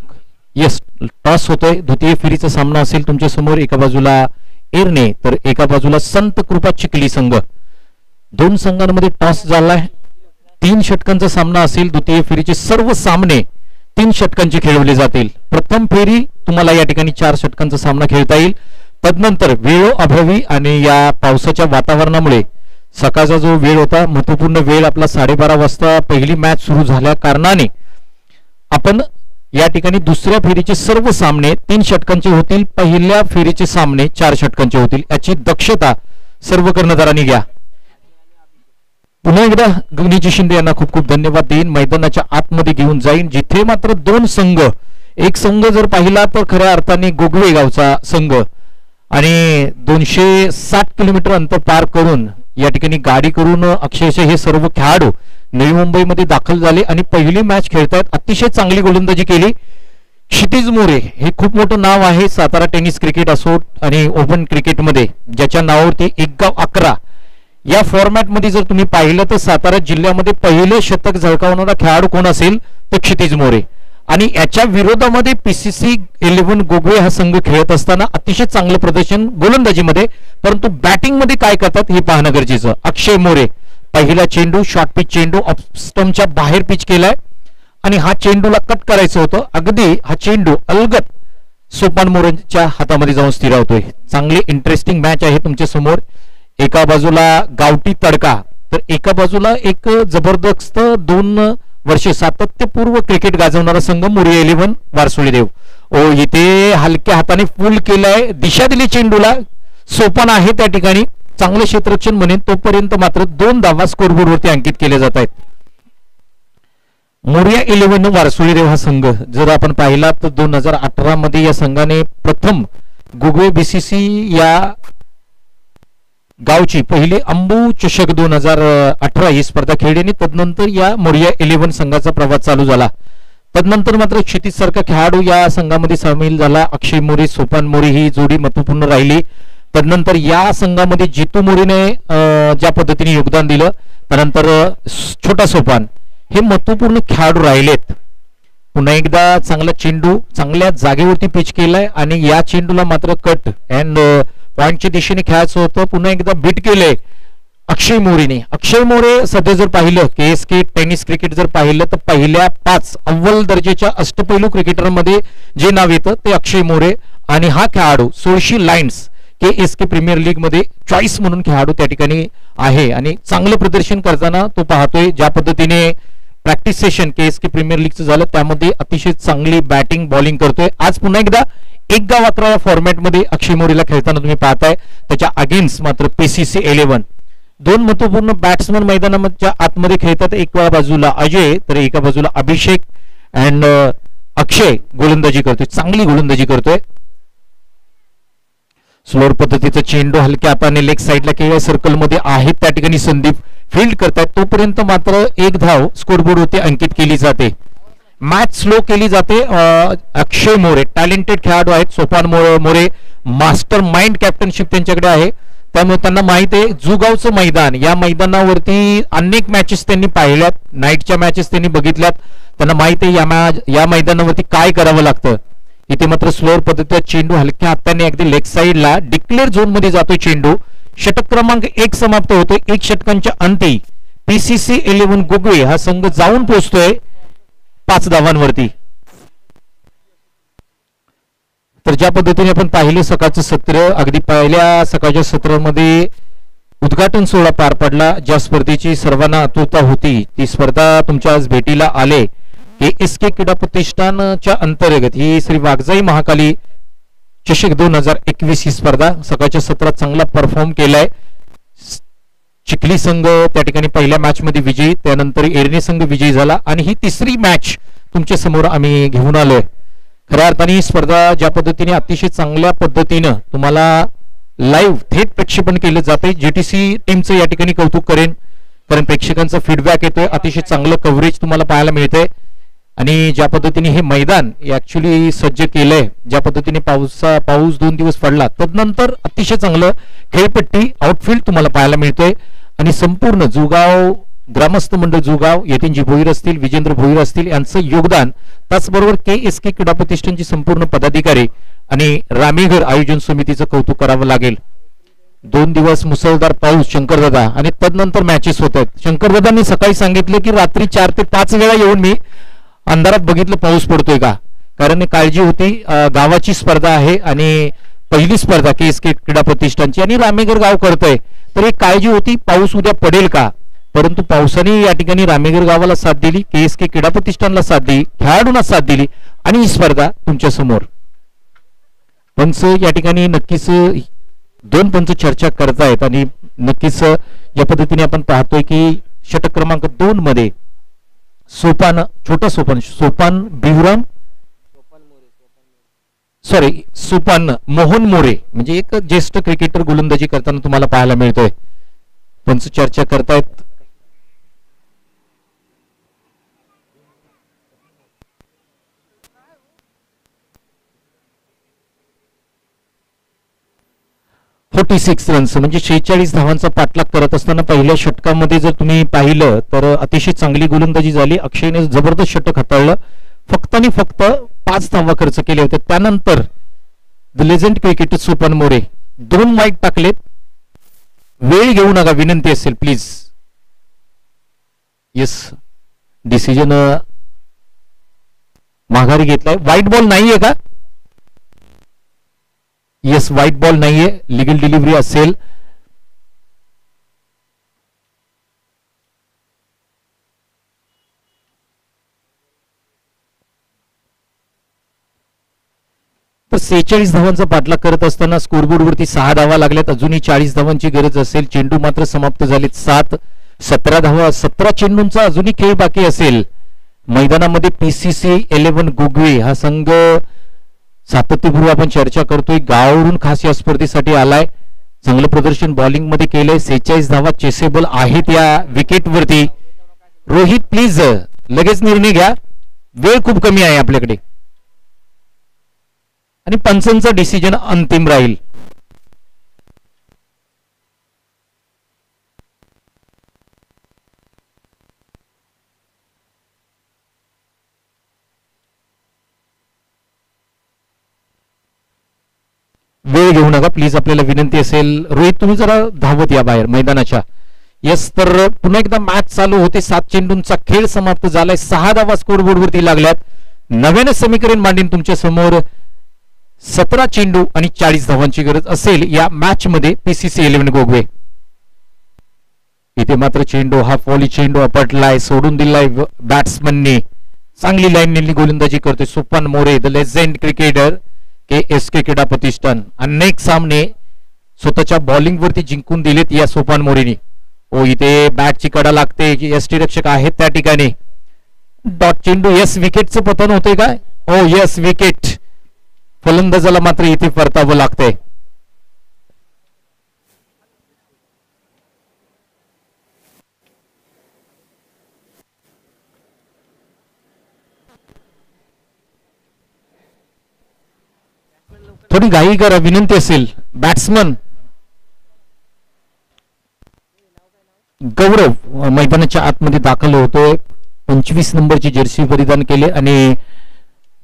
यस टॉस होतोय. द्वितीय फेरीचा सामना असेल तुमच्या समोर. एका बाजूला एरणे तर एका बाजूला संत कृपा चिखली संघ. 2 संघांमध्ये टॉस झालाय. 3 षटकांचा सामना असेल. द्वितीय फेरीचे सर्व सामने 3 षटकांचे खेळवले जातील. प्रथम फेरी तुम्हाला या ठिकाणी 4 षटकांचा सामना खेळता येईल. तदनंतर वेळोअभावी आणि या पावसाच्या वातावरणामुळे सकाळचा जो वेळ होता, महत्वपूर्ण वेळ आपला 12:30 वाजता पहिली मॅच सुरू झाल्या कारणाने आपण या ठिकाणी दुसऱ्या फेरीचे सर्व सामने 3 षटकांचे होतील, पहिल्या फेरीचे सामने 4 षटकांचे होतील, याची दक्षता सर्व कर्णधारांनी घ्या. पुन्हा एकदा गगनीजी शिंदे यांना खूप खूप धन्यवाद देईन. मैदानाच्या आतमध्ये घेऊन जाईन, जिथे मात्र 2 संघ, एक संघ जर पाहिला तर खऱ्या अर्थाने गोगवे गावचा संघ आणि 260 किलोमीटर अंतर पार करून या ठिकाणी गाडी करून अक्षरशः हे सर्व खेळाडू नवी मुंबईमध्ये दाखल झाले आणि पहिली मॅच खेळतायत. अतिशय चांगली गोलंदाजी केली. क्षितिज मोरे हे खूप मोठं नाव आहे सातारा टेनिस क्रिकेट असो आणि ओपन क्रिकेटमध्ये, ज्याच्या नावावरती 1 गाव 11 या फॉर्मॅटमध्ये जर तुम्ही पाहिलं तर सातारा जिल्ह्यामध्ये पहिले शतक झळकावणारा खेळाडू कोण असेल तर क्षितिज मोरे. आणि याच्या विरोधामध्ये PCC 11 गोगवे हा संघ खेळत असताना अतिशय चांगलं प्रदर्शन गोलंदाजीमध्ये, परंतु बॅटिंगमध्ये काय करतात हे पाहणं गरजेचं. अक्षय मोरे पहिला चेंडू शॉर्ट पिच चेंडू ऑफ स्टंपच्या बाहेर पिच केलाय आणि हा चेंडूला कट करायचं होतं. अगदी हा चेंडू अलगत सोपान मोरेच्या हातामध्ये जाऊन स्थिरावतोय. चांगली इंटरेस्टिंग मॅच आहे तुमच्या समोर. एका बाजूला गावठी तडका तर एका बाजूला एक जबरदस्त 2 वर्षे सातत्यपूर्व क्रिकेट गाजवणारा संघ मोरिया 11 वारसोळीदेव. इथे हलक्या हाताने फुल केलाय, दिशा दिली चेंडूला. सोपान आहे त्या ठिकाणी, चांगलं क्षेत्ररक्षण म्हणेन. तोपर्यंत मात्र 2 धावा स्कोरबोर्ड वरती अंकित केले जात आहेत. मोरिया 11 वारसोळीदेव हा संघ जर आपण पाहिला तर 2018 मध्ये या संघाने प्रथम गोगवे BCC या गावची पहिली अंबू चषक 2018 ही स्पर्धा खेळली आणि तदनंतर या मोरिया 11 संघाचा प्रवास चालू झाला. तदनंतर मात्र क्षितिज सारखा खेळाडू या संघामध्ये सामील झाला. अक्षय मोरे सोपान मोरे ही जोडी महत्वपूर्ण राहिली. तदनंतर या संघामध्ये जितू मोरेने ज्या पद्धतीने योगदान दिलं, त्यानंतर छोटा सोपान हे महत्वपूर्ण खेळाडू राहिलेत. पुन्हा एकदा चांगला चेंडू चांगल्या जागेवरती पिच केलाय आणि या चेंडूला मात्र कट अँड पॉइंटच्या दिशेने खेळायचं होतं. पुन्हा एकदा बीट केलंय अक्षय मोरेने. अक्षय मोरे सध्या जर पाहिलं KSK टेनिस क्रिकेट जर पाहिलं तर पहिल्या 5 अव्वल दर्जाच्या अष्टपैलू क्रिकेटरमध्ये जे नाव येतं ते अक्षय मोरे. आणि हा खेळाडू 1600 लाईन्स KSK प्रीमियर लीग मध्ये चॉईस म्हणून खेळाडू त्या ठिकाणी आहे आणि चांगलं प्रदर्शन करताना तो पाहतोय. ज्या पद्धतीने प्रॅक्टिस सेशन KSK प्रीमियर लीगचं झालं त्यामध्ये अतिशय चांगली बॅटिंग बॉलिंग करतोय. आज पुन्हा एकदा 1 गाव 11 या फॉर्मॅटमध्ये अक्षय मोरेला खेळताना तुम्ही पाहताय. त्याच्या अगेन्स्ट मात्र PCC 11 2 महत्वपूर्ण बॅट्समन मैदानाच्या आतमध्ये खेळतात. एका बाजूला अजय तर एका बाजूला अभिषेक अँड अक्षय गोलंदाजी करतोय, चांगली गोलंदाजी करतोय. स्लोअर पद्धतीचा चेंडू हलक्या हाताने लेग साईडला केलेल्या सर्कल मध्ये आहेत त्या ठिकाणी संदीप फील्ड करतायत. तोपर्यंत मात्र 1 धाव स्कोरबोर्ड वरती अंकित केली जाते. मॅच स्लो केली जाते. अक्षय मोरे टॅलेंटेड खेळाडू आहेत. Sopan More master mind captainship त्यांच्याकडे आहे, त्यामुळे त्यांना माहित आहे जुगावचं मैदान, या मैदानावरती अनेक मॅचेस त्यांनी पाहिल्यात, नाईटच्या मॅचेस त्यांनी बघितल्यात. त्यांना माहित आहे या मैदानावरती काय करावं लागतं. इथे मात्र स्लोअर पद्धतीचा चेंडू हलक्या हाताने अगदी लेग साईडला डिक्लेअर झोन मध्ये जातोय चेंडू. षटक क्रमांक 1 समाप्त होतोय. 1 षटकांच्या अंती PCC 11 गोगवे हा संघ जाऊन पोहोचतोय 5 धावांवरती. तर ज्या पद्धतीने आपण पाहिले सकाळचं सत्र, अगदी पहिल्या सकाळच्या सत्रामध्ये उद्घाटन सोहळा पार पडला. ज्या स्पर्धेची सर्वांना आतुरता होती ती स्पर्धा तुमच्या आज भेटीला आले. KSK क्रीडा प्रतिष्ठानच्या अंतर्गत ही श्री वाघजाई महाकाली चषक 2021 ही स्पर्धा सकाळच्या सत्रात चांगला परफॉर्म केलाय. चिखली संघ त्या ठिकाणी पहिल्या मॅच मध्ये विजयी, त्यानंतर एरणी संघ विजयी झाला आणि ही 3री मॅच तुमच्या समोर आम्ही घेऊन आलोय. खऱ्या अर्थाने ही स्पर्धा ज्या पद्धतीने अतिशय चांगल्या पद्धतीनं तुम्हाला लाईव्ह थेट प्रक्षेपण केलं जाते. JTC टीमचं या ठिकाणी कौतुक करेन, कारण प्रेक्षकांचा फीडबॅक येतोय, अतिशय चांगलं कव्हरेज तुम्हाला पाहायला मिळतंय. आणि ज्या पद्धतीने हे मैदान ऍक्च्युली सज्ज केलंय, ज्या पद्धतीने पाऊस 2 दिवस पडला, तदनंतर अतिशय चांगलं खेळपट्टी आउटफील्ड तुम्हाला पाहायला मिळतोय. आणि संपूर्ण जुगाव ग्रामस्थ मंडळ जुगाव, यतीनजी भोईर असतील, विजेंद्र भोईर असतील यांचं योगदान, त्याचबरोबर KSK क्रीडा प्रतिष्ठानची संपूर्ण पदाधिकारी आणि रामेघर आयोजन समितीचं कौतुक करावं लागेल. 2 दिवस मुसळधार पाऊस शंकरदादा आणि तदनंतर मॅचेस होत आहेत. शंकरदादांनी सकाळी सांगितलं की रात्री 4 ते 5 वेळा येऊन मी अंधारात बघितलं पाऊस पडतोय का, कारण काळजी होती. गावाची स्पर्धा आहे आणि पहिली स्पर्धा KSK क्रीडा प्रतिष्ठानची आणि रामेगर गाव करतोय, तर एक काळजी होती पाऊस उद्या पडेल का, परंतु पावसाने या ठिकाणी रामेगर गावाला साथ दिली, KSK क्रीडा प्रतिष्ठानला साथ दिली, खेळाडूंना साथ दिली आणि ही स्पर्धा तुमच्या समोर. पंच या ठिकाणी नक्कीच दोन पंच चर्चा करतायत आणि नक्कीच या पद्धतीने आपण पाहतोय की षटक क्रमांक 2 मध्ये सोपान, छोटा सोपान बिवराम, सॉरी सोपान मोहन मोरे, म्हणजे एक ज्येष्ठ क्रिकेटर गोलंदाजी करताना तुम्हाला पाहायला मिळतोय. पंच चर्चा करतायत. रन्स म्हणजे 46 धावांचा पाठलाग करत असताना पहिल्या षटकामध्ये जर तुम्ही पाहिलं तर अतिशय चांगली गोलंदाजी झाली. अक्षयने जबरदस्त षटक हाताळलं, फक्त आणि फक्त 5 धावा खर्च केले होते. त्यानंतर the legend cricketer Sopan More 2 वाईट टाकलेत. वेळ घेऊ नका, विनंती असेल प्लीज. येस, डिसिजन माघारी घेतलाय. व्हाईट बॉल नाहीये का? येस, व्हाईट बॉल नाहीये, लिगल डिलिव्हरी असेल. तर 46 धावांचा पाठलाग करत असताना स्कोरबोर्डवरती 6 धावा लागल्यात. अजूनही 40 धावांची गरज असेल. चेंडू मात्र समाप्त झालेत 7. 17 धावा, 17 चेंडूंचा अजूनही खेळ बाकी असेल. मैदानामध्ये PCC 11 गोगवे हा संघ सातत्यपूर्व आपण चर्चा करतोय, गावावरून खास या स्पर्धेसाठी आलाय. चांगलं प्रदर्शन बॉलिंग मध्ये केलंय. 46 धावा चेसेबल आहेत या विकेटवरती. रोहित प्लीज लगेच निर्णय घ्या, वेळ खूप कमी आहे आपल्याकडे आणि पंचांचा डिसिजन अंतिम राहील. वेळ घेऊ नका प्लीज, आपल्याला विनंती असेल. रोहित तुम्ही जरा धावत या बाहेर मैदानाच्या. यस, तर पुन्हा एकदा मॅच चालू होते. 7 चेंडूंचा खेळ समाप्त झालाय. 6 धावा स्कोरबोर्ड वरती लागल्यात. नव्याने समीकरण मांडीन तुमच्या समोर. 17 चेंडू आणि 40 धावांची गरज असेल या मॅच मध्ये PCC 11 गोगवे. इथे मात्र चेंडू हा फॉली चेंडू आपटलाय, सोडून दिलाय बॅट्समनने. चांगली लाईन गोलंदाजी करतोय Sopan More, the legend cricketer KSK क्रीडा प्रतिष्ठान. अनेक सामने स्वतःच्या बॉलिंग वरती जिंकून दिलेत या सोपान मोरेनी. ओ, इथे बॅटची कडा लागते. यष्टी रक्षक आहेत त्या ठिकाणी. डॉट चेंडू. यस, विकेटचं पतन होतंय काय? Oh yes, wicket. फलंदाजाला मात्र इथे परतावं लागतंय. थोडी घाई करा, विनंती असेल. बॅट्समन गौरव मैदानाच्या आतमध्ये दाखल होतोय. 25 नंबरची जर्सी परिधान केले आणि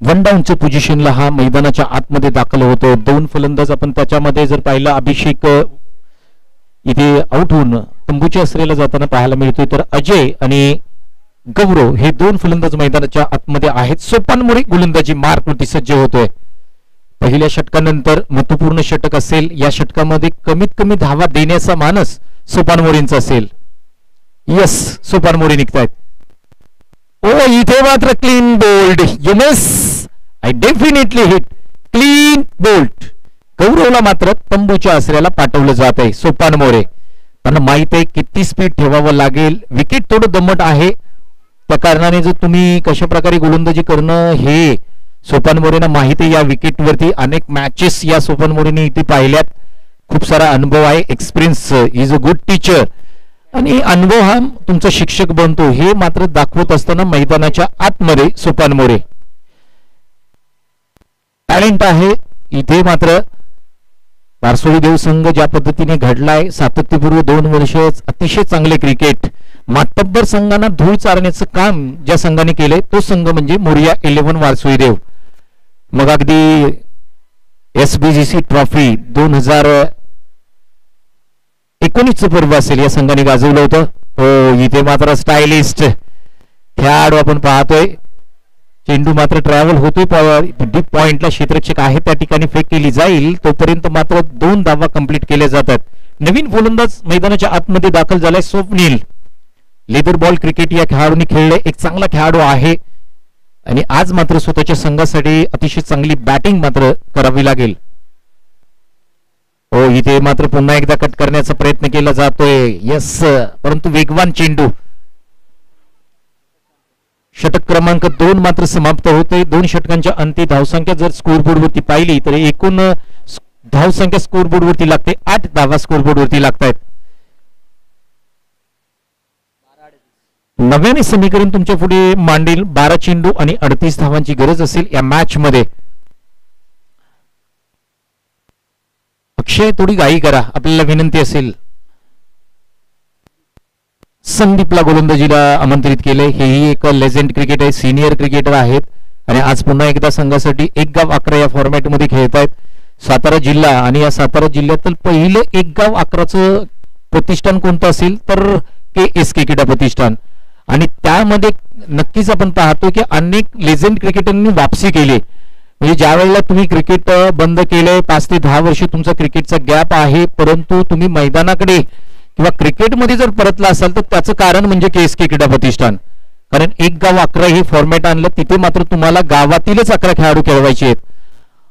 1 डाऊनच्या पोझिशनला हा मैदानाच्या आतमध्ये दाखल होतो. 2 फलंदाज आपण त्याच्यामध्ये जर पाहिलं, अभिषेक इथे आउट होऊन तंबूच्या आश्रयाला जाताना पाहायला मिळतोय, तर अजय आणि गौरव हे 2 फलंदाज मैदानाच्या आतमध्ये आहेत. सोपान मोरे गोलंदाजी मार्कवरती सज्ज होतोय. पहिल्या षटकानंतर महत्वपूर्ण षटक असेल. या षटकामध्ये कमीत कमी धावा देण्याचा मानस सोपान मोरेंचा असेल. यस, सोपान मोरे निघतायत. ओ, इथे मात्र clean bowled. You miss, I definitely hit. Clean bowled. गौरवला मात्र तंबूच्या आश्रयाला पाठवलं जात आहे. सोपान मोरे त्यांना माहित आहे किती स्पीड ठेवावं लागेल. विकेट थोडं दमट आहे, त्या कारणाने जर तुम्ही कशा प्रकारे गोलंदाजी करणं हे सोपान मोरेंना माहिती आहे. या विकेटवरती अनेक मॅचेस या सोपान मोरेंनी इथे पाहिल्यात. खूप सारा अनुभव आहे. Experience is a good teacher आणि अनुभव हा तुमचा शिक्षक बनतो हे मात्र दाखवत असताना मैदानाच्या आतमध्ये सोपान मोरे टॅलेंट आहे. इथे मात्र वारसोळी देव संघ ज्या पद्धतीने घडलाय, सातत्यपूर्व 2 वर्ष अतिशय चांगले क्रिकेट. मातब्बर संघांना धूळ चारण्याचं काम ज्या संघाने केलंय तो संघ म्हणजे मोरिया 11 वारसोळी देव. मग अगदी SBGC ट्रॉफी 2019चं पर्व असेल या संघाने गाजवलं होतं. हो, इथे मात्र स्टायलिस्ट खेळाडू आपण पाहतोय. चेंडू मात्र ट्रॅव्हल होतोय डीप पॉइंटला, क्षेत्ररक्षक आहे त्या ठिकाणी फेक केली जाईल, तोपर्यंत मात्र 2 धावा कंप्लीट केल्या जातात. नवीन गोलंदाज मैदानाच्या आतमध्ये दाखल झालाय स्वप्नील. लेदर बॉल क्रिकेट या खेळाडूंनी खेळले, एक चांगला खेळाडू आहे आणि आज मात्र स्वतःच्या संघासाठी अतिशय चांगली बॅटिंग मात्र करावी लागेल. हो, इथे मात्र पुन्हा एकदा कट करण्याचा प्रयत्न केला जातोय. यस, परंतु वेगवान चेंडू. षटक क्रमांक 2 मात्र समाप्त होते. 2 षटकांच्या अंती धावसंख्या जर स्कोरबोर्ड वरती पाहिली तर एकूण धावसंख्या स्कोरबोर्ड वरती लागते, 8 धावा स्कोरबोर्ड वरती लागतायत. नव्याने समीकरण तुमच्या पुढे मांडेल. 12 चेंडू आणि 38 धावांची गरज असेल या मॅच मध्ये. अक्षय, थोडी घाई करा, आपल्याला विनंती असेल. संदीपला गोलंदाजीला आमंत्रित केले. हेही एक लेजेंड क्रिकेटर, सिनियर क्रिकेटर आहेत आणि आज पुन्हा एकदा संघासाठी 1 गाव 11 या फॉर्मॅट मध्ये खेळत आहेत. सातारा जिल्हा आणि या सातारा जिल्ह्यातील पहिलं 1 गाव 11चं प्रतिष्ठान कोणतं असेल तर KSK क्रीडा प्रतिष्ठान. आणि त्यामध्ये नक्कीच आपण पाहतो की अनेक लेजेंड क्रिकेटरनी वापसी केली. म्हणजे ज्या वेळेला तुम्ही क्रिकेट बंद केलंय, 5 ते 10 वर्ष तुमचा क्रिकेटचा गॅप आहे, परंतु तुम्ही मैदानाकडे किंवा क्रिकेटमध्ये जर परतला असाल तर त्याचं कारण म्हणजे KSK क्रीडा प्रतिष्ठान. कारण 1 गाव 11 हे फॉर्मॅट आणलं, तिथे मात्र तुम्हाला गावातीलच 11 खेळाडू खेळवायचे आहेत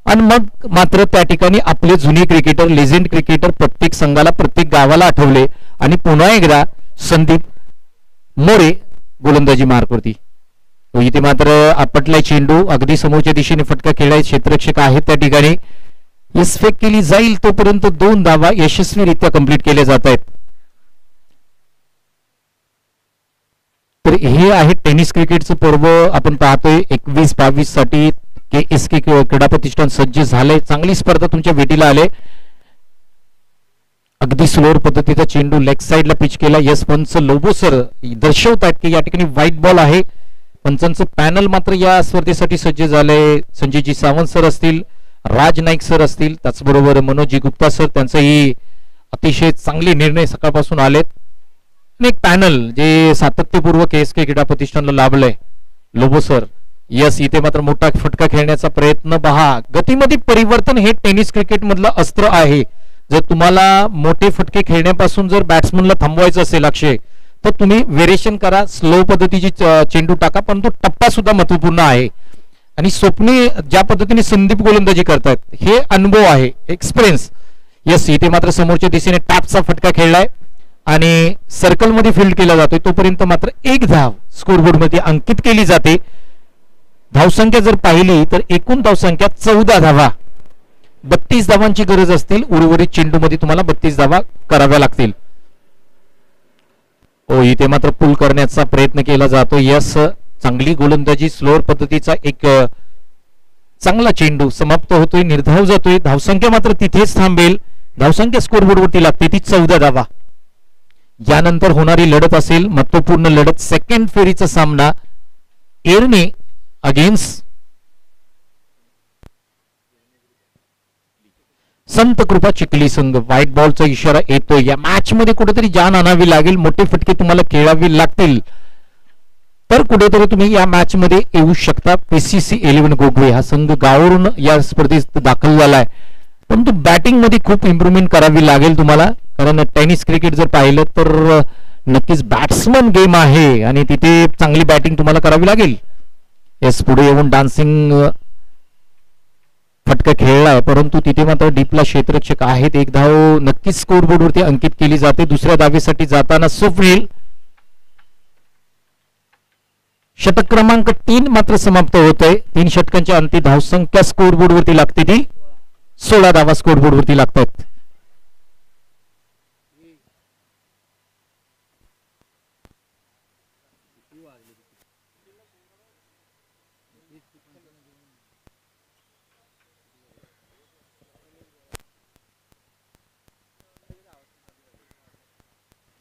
आणि मग मात्र त्या ठिकाणी आपले जुने क्रिकेटर, लेजेंड क्रिकेटर प्रत्येक संघाला, प्रत्येक गावाला आठवले आणि पुन्हा एकदा संदीप मोरे गोलंदाजी मार्कवरती. इथे मात्र आपटलाय चेंडू, अगदी समोरच्या दिशेने फटका खेळाय, क्षेत्ररक्षक आहेत त्या ठिकाणी. यस, फेक केली जाईल, तोपर्यंत 2 धावा यशस्वीरित्या कंप्लीट केल्या जात आहेत. तर हे आहे टेनिस क्रिकेटचं पर्व. आपण पाहतोय 21-22 साठी KSK क्रीडा प्रतिष्ठान सज्ज झालंय. चांगली स्पर्धा तुमच्या भेटीला आले. अगदी स्लोअर पद्धतीचा चेंडू लेग साइडला पिच केला. यस, पंच लोबो सर दर्शवतात की या ठिकाणी व्हाईट बॉल आहे. पंचांचं पॅनल मात्र या स्पर्धेसाठी सज्ज झालंय. संजयजी सावंत सर असतील, राज नाईक सर असतील, त्याचबरोबर मनोजी गुप्ता सर, त्यांचाही अतिशय चांगले निर्णय सकाळपासून आलेत. एक पॅनल जे सातत्यपूर्व KSK क्रीडा प्रतिष्ठानला लाभलंय. लोबो सर, यस, इथे मात्र मोठा फटका खेळण्याचा प्रयत्न पहा. गतीमध्ये परिवर्तन हे टेनिस क्रिकेट मधलं अस्त्र आहे. जर तुम्हाला मोठे फटके खेळण्यापासून जर बॅट्समनला थांबवायचं असेल अक्षय, तर तुम्ही व्हेरिएशन करा, स्लो पद्धतीची चेंडू टाका, परंतु टप्पा सुद्धा महत्वपूर्ण आहे. आणि स्वप्ने ज्या पद्धतीने संदीप गोलंदाजी करतात हे अनुभव आहे, एक्सपिरियन्स. यस, इथे मात्र समोरच्या दिशेने टॅपचा फटका खेळलाय आणि सर्कल मध्ये फील्ड केला जातोय, तोपर्यंत मात्र 1 धाव स्कोरबोर्ड मध्ये अंकित केली जाते. धावसंख्या जर पाहिली तर एकूण धावसंख्या 14 धावा. 32 धावांची गरज असतील, उर्वरित चेंडू मध्ये तुम्हाला 32 धावा कराव्या लागतील. ओ, इथे मात्र पुल करण्याचा प्रयत्न केला जातो. यस, चांगली गोलंदाजी, स्लोअर पद्धतीचा एक चांगला चेंडू समाप्त होतोय, निर्धाव जातोय. धावसंख्या मात्र तिथेच थांबेल. धावसंख्या स्कोरबोर्ड वरती लागते ती 14 धावा. यानंतर होणारी लढत असेल महत्वपूर्ण लढत, सेकंड फेरीचा सामना एरणे अगेन्स्ट संत कृपा चिखली संघ. व्हाईट बॉलचा इशारा येतो. या मॅच मध्ये कुठेतरी जान आणावी लागेल, मोठे फटके तुम्हाला खेळावे लागतील, तर कुठेतरी तुम्ही या मॅच मध्ये येऊ शकता. PCC 11 गोगवे हा संघ गावावरून या स्पर्धेत दाखल झालाय, परंतु बॅटिंग मध्ये खूप इम्प्रुव्हमेंट करावी लागेल तुम्हाला. कारण टेनिस क्रिकेट जर पाहिलं तर नक्कीच बॅट्समन गेम आहे आणि तिथे चांगली बॅटिंग तुम्हाला करावी लागेल. येस, पुढे येऊन डान्सिंग फटका खेळलाय, परंतु तिथे मात्र डीपला क्षेत्ररक्षक आहेत. 1 धाव नक्कीच स्कोरबोर्ड वरती अंकित केली जाते. दुसऱ्या धावेसाठी जाताना स्वप्नील. षटक क्रमांक 3 मात्र समाप्त होत आहे. 3 षटकांच्या अंती धावसंख्या स्कोरबोर्ड वरती लागते ती 16 धावा स्कोरबोर्ड वरती लागतात.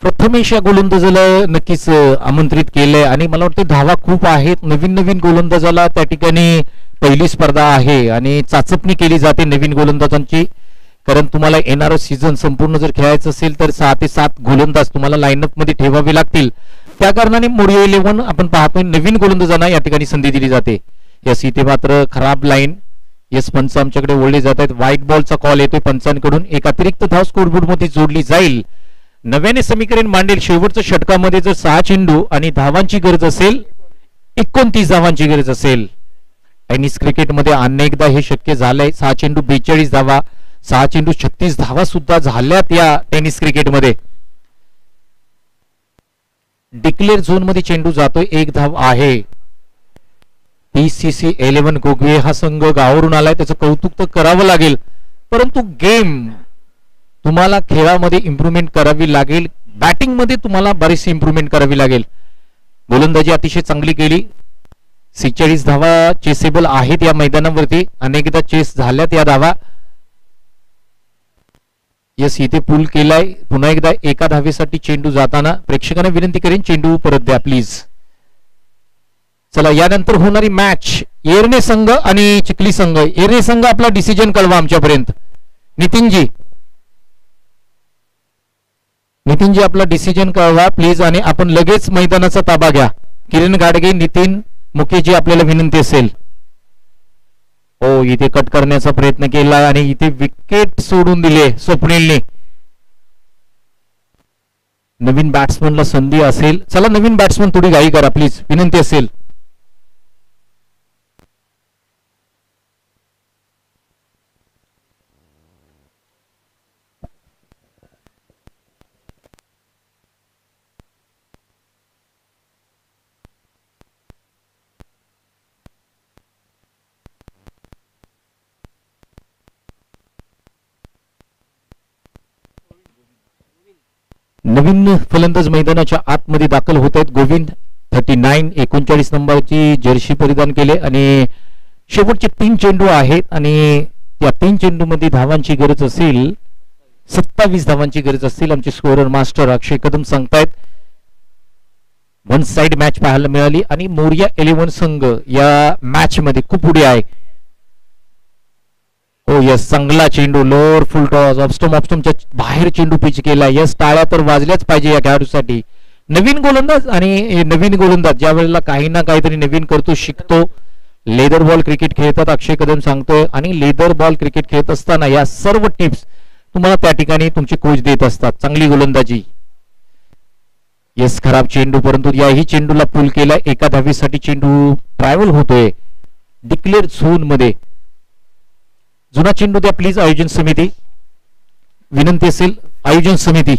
प्रथमेश या गोलंदाजाला नक्कीच आमंत्रित केलंय आणि मला वाटतं धावा खूप आहेत. नवीन नवीन गोलंदाजाला त्या ठिकाणी पहिली स्पर्धा आहे आणि चाचपणी केली जाते नवीन गोलंदाजांची. कारण तुम्हाला येणारं सीझन संपूर्ण जर खेळायचं असेल तर 6 ते 7 गोलंदाज तुम्हाला लाईनअप मध्ये ठेवावे लागतील. त्या कारणाने मोडिया 11 आपण पाहतोय नवीन गोलंदाजांना या ठिकाणी संधी दिली जाते. यस इथे मात्र खराब लाईन. यस पंच आमच्याकडे ओढले जात आहेत. व्हाईट बॉलचा कॉल येतोय पंचांकडून. एक अतिरिक्त धाव स्कोरबोर्ड मध्ये जोडली जाईल. नव्याने समीकरण मांडेल. शेवटच्या षटकामध्ये जर 6 चेंडू आणि धावांची गरज असेल, 29 धावांची गरज असेल. टेनिस क्रिकेटमध्ये अनेकदा हे शक्य झालंय. 6 चेंडू 42 धावा, 6 चेंडू 36 धावा सुद्धा झाल्यात या टेनिस क्रिकेटमध्ये. डिक्लेअर झोन मध्ये चेंडू जातोय. 1 धाव आहे. PCC 11 गोगवे हा संघ गावावरून आलाय. त्याचं कौतुक तर करावं लागेल, परंतु गेम तुम्हाला खेळामध्ये इम्प्रूव्हमेंट करावी लागेल. बॅटिंग मध्ये तुम्हाला बरीचशी इम्प्रूव्हमेंट करावी लागेल. गोलंदाजी अतिशय चांगली केली. 46 धावा चेसेबल आहेत या मैदानावरती. अनेकदा चेस झाल्यात या धावा. यस इथे पूल केलाय. पुन्हा एकदा एका धावेसाठी चेंडू जाताना प्रेक्षकांना विनंती करेन, चेंडू परत द्या प्लीज. चला यानंतर होणारी मॅच येरणे संघ आणि चिखली संघ. येरणे संघ आपला डिसिजन कळवा आमच्यापर्यंत. नितीनजी आपला डिसिजन कळवा प्लीज, आणि आपण लगेच मैदानाचा ताबा घ्या. किरण गाडगे, नितीन मुकेजी आपल्याला विनंती असेल. हो इथे कट करण्याचा प्रयत्न केला आणि इथे विकेट सोडून दिले स्वप्नीलने. नवीन बॅट्समनला संधी असेल. चला नवीन बॅट्समन थोडी घाई करा प्लीज, विनंती असेल. नवीन फलंदाज मैदानाच्या आतमध्ये दाखल होत आहेत. गोविंद 39 39 नंबरची जर्सी परिधान केले आणि शेवटचे 3 चेंडू आहेत आणि त्या 3 चेंडू मध्ये धावांची गरज असेल, 27 धावांची गरज असेल. आमचे स्कोरर मास्टर अक्षय कदम सांगतायत. 1 साइड मॅच पाहायला मिळाली आणि मोरिया 11 संघ या मॅच मध्ये खूप पुढे आहे. हो यस चांगला चेंडू लोअर फुल टॉस ऑफस्टमच्या बाहेर चेंडू पिच केला. यस टाळ्या तर वाजल्याच पाहिजे या खेळाडूसाठी. नवीन गोलंदाज आणि नवीन गोलंदाज ज्या वेळेला काही ना काहीतरी नवीन करतो, शिकतो. लेदर बॉल क्रिकेट खेळतात अक्षय कदम सांगतोय, आणि लेदर बॉल क्रिकेट खेळत असताना या सर्व टिप्स तुम्हाला त्या ठिकाणी तुमचे कोच देत असतात. चांगली गोलंदाजी. यस खराब चेंडू, परंतु याही चेंडूला पुल केला. एका धावेसाठी चेंडू ट्रॅव्हल होतोय डिक्लेअर झोन मध्ये. जुना चेंडू द्या प्लीज आयोजन समिती, विनंती असेल. आयोजन समिती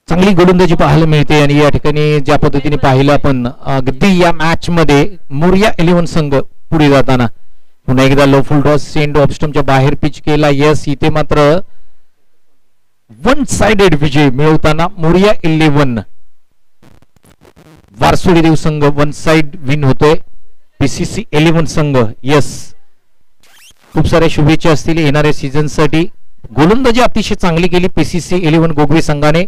चांगली गोलंदाजी पाहायला मिळते. आणि या ठिकाणी ज्या पद्धतीने पाहिलं आपण अगदी या मॅच मध्ये मोरिया 11 संघ पुढे जाताना. पुन्हा एकदा लो फुल टॉस चेंडू ऑफस्टमच्या बाहेर पिच केला. यस इथे मात्र 1 साइडेड विजय मिळवताना मोरिया 11 वारसोडी देव संघ 1 साइड विन होतोय. PCC 11 संघ. यस खूप साऱ्या शुभेच्छा असतील येणाऱ्या सीझन साठी. गोलंदाजी अतिशय चांगली केली PCC 11 गोगवे संघाने.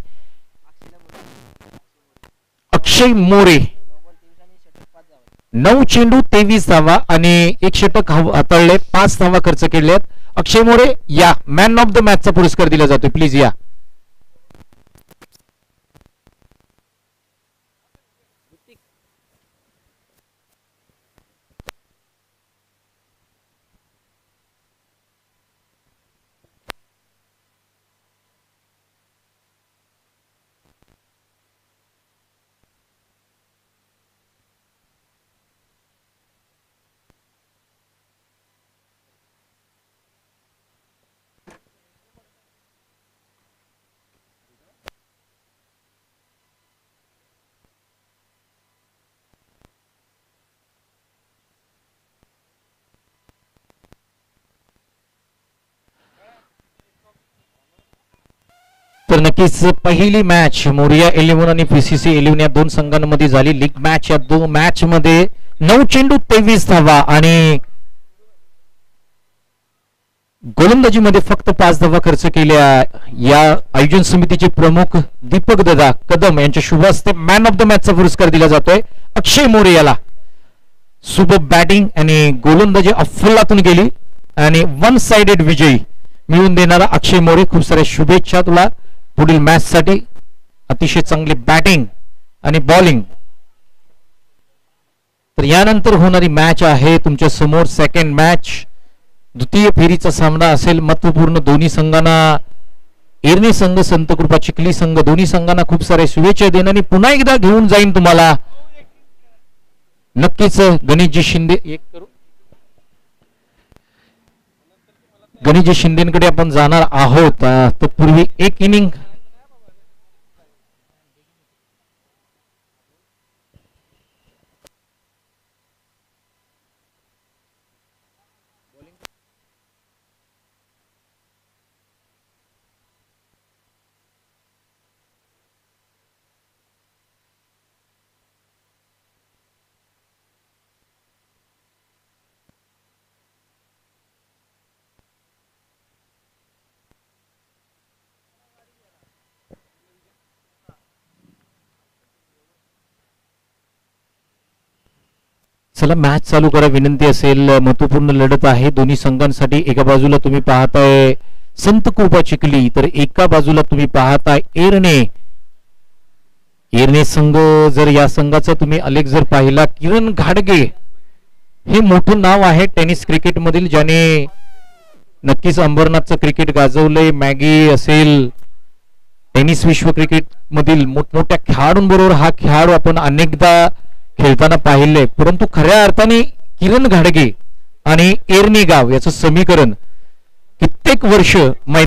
अक्षय मोरे 9 चेंडू 23 धावा आणि 1 षटक हाताळले, 5 धावा खर्च केल्यात. अक्षय मोरे या मॅन ऑफ द मॅचचा पुरस्कार दिला जातोय, प्लीज या. तर नक्कीच पहिली मॅच मोरिया 11 आणि PCC 11 या दोन संघांमध्ये झाली लीग मॅच. या दोन मॅच मध्ये 9 चेंडू 23 धावा आणि गोलंदाजीमध्ये फक्त 5 धावा खर्च केल्या या आयोजन समितीचे प्रमुख दीपक दादा कदम यांच्या शुभ हस्ते मॅन ऑफ द मॅचचा पुरस्कार दिला जातोय अक्षय मोरे याला. सुपर बॅटिंग आणि गोलंदाजी अफलातून गेली आणि वन साइडेड विजयी मिळवून देणारा अक्षय मोरे, खूप साऱ्या शुभेच्छा तुला पुढील मॅच साठी. अतिशय चांगली बॅटिंग आणि बॉलिंग. तर यानंतर होणारी मॅच आहे तुमच्या समोर सेकंड मॅच, द्वितीय फेरीचा सामना असेल. महत्वपूर्ण दोन्ही संघांना, एरणी संघ संतकृपा चिखली संघ, दोन्ही संघांना खूप सारे शुभेच्छा देणं आणि पुन्हा एकदा घेऊन जाईन तुम्हाला नक्कीच गणेशजी शिंदे. गणेशजी शिंदेकडे आपण जाणार आहोत. तत्पूर्वी एक इनिंग चला मॅच चालू करा विनंती असेल. महत्वपूर्ण लढत आहे दोन्ही संघांसाठी. एका बाजूला तुम्ही पाहताय संत कृपा चिखली तर एका बाजूला तुम्ही पाहताय एरणे. एरणे संघ, जर या संघाचा तुम्ही आलेख जर पाहिला, किरण घाडगे हे मोठं नाव आहे टेनिस क्रिकेट मधील, ज्याने नक्कीच अंबरनाथचं क्रिकेट गाजवलंय. मॅगी असेल, टेनिस विश्व क्रिकेट मधील मोठमोठ्या खेळाडूंबरोबर हा खेळाडू आपण अनेकदा खेळताना पाहिले. परंतु खऱ्या अर्थाने किरण घाडगे आणि एरणी गाव याचं समीकरण कित्येक वर्ष